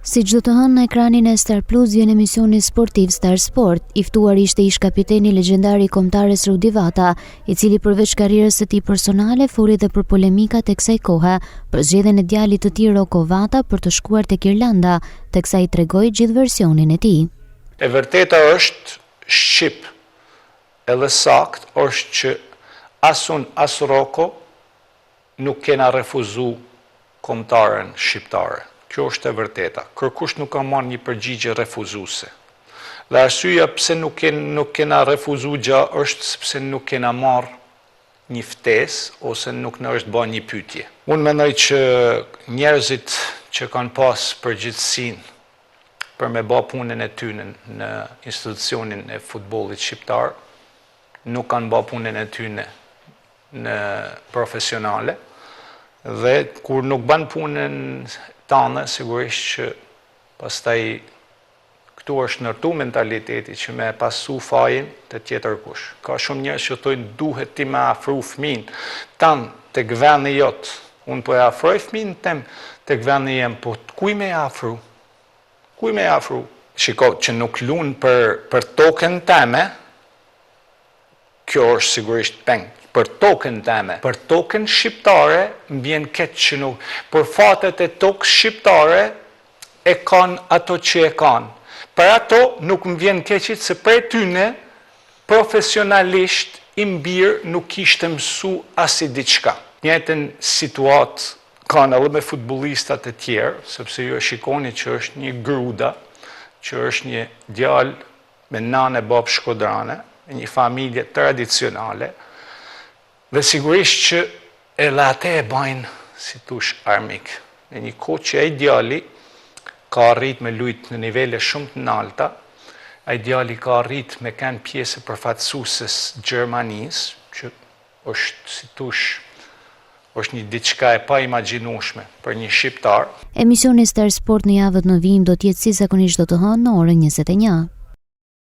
Si çdo të hënë në ekranin e Star Plus vjen emisioni sportiv Star Sport. I ftuar ishte ish-kapiteni legjendar i kombëtares Rudi Vata, i cili përveç karrierës së tij personale foli edhe për polemikat e kësaj kohe, për zgjedhjen e djalit të tij Rocco Vata për të shkuar tek Irlanda, teksa i tregoi gjithë versionin e tij. E vërteta është shqip. Edhe sakt është që as unë as Rocco nuk kena refuzu kombëtaren shqiptare. Kjo është e vërteta. Kërkush nuk ka marrë një përgjigje refuzuese. Dhe arsyeja pse nuk kena refuzu gjë është sepse nuk kena marrë një ftesë ose nuk na është bërë një pyetje. Unë mendoj që njerëzit që kanë pas përgjegjësinë për me bë punën e tyre në institucionin e futbollit shqiptar, nuk kanë bë punën e tyre në profesionale dhe kur nuk bën punën tanë, sigurisht që pastaj këtu është ndërtu mentaliteti që me pasu fajin të tjetër kush. Ka shumë njerëz që thonë duhet ti me afru fëmin tanë tek vendi jot. Unë po e afroj fëmin tem tek vendi jem, po kuj me afru? Kuj me afru? Shiko, që nuk lun për tokën teme, kjo është sigurisht peng. Për tokën teme, për tokën shqiptare, mbjen keq që nuk, për fatet e tokës shqiptare, e kanë ato që e kanë. Për ato nuk më vjen keqit se prej tyne, profesionalisht, i mbirë nuk ishte mësu asi diçka. Njëjtën situatë kanë edhe me futbollistat e tjerë, sepse ju e shikoni që është një gruda, që është një djalë me nanë e babë shkodrane, një familje tradicionale, dhe sigurisht që edhe ate e bajnë, si tush, armik. Në një kohë që ai djali ka arrit me lujt në nivele shumë të nalta, ai djali ka arrit me kanë pjesë përfaqësueses Gjermanisë, që është, si tush, është një diçka e pa imagjinueshme për një shqiptar. Emisioni Star Sport në javët në vijim do të jetë si zakonisht çdo të hënë në orën 21.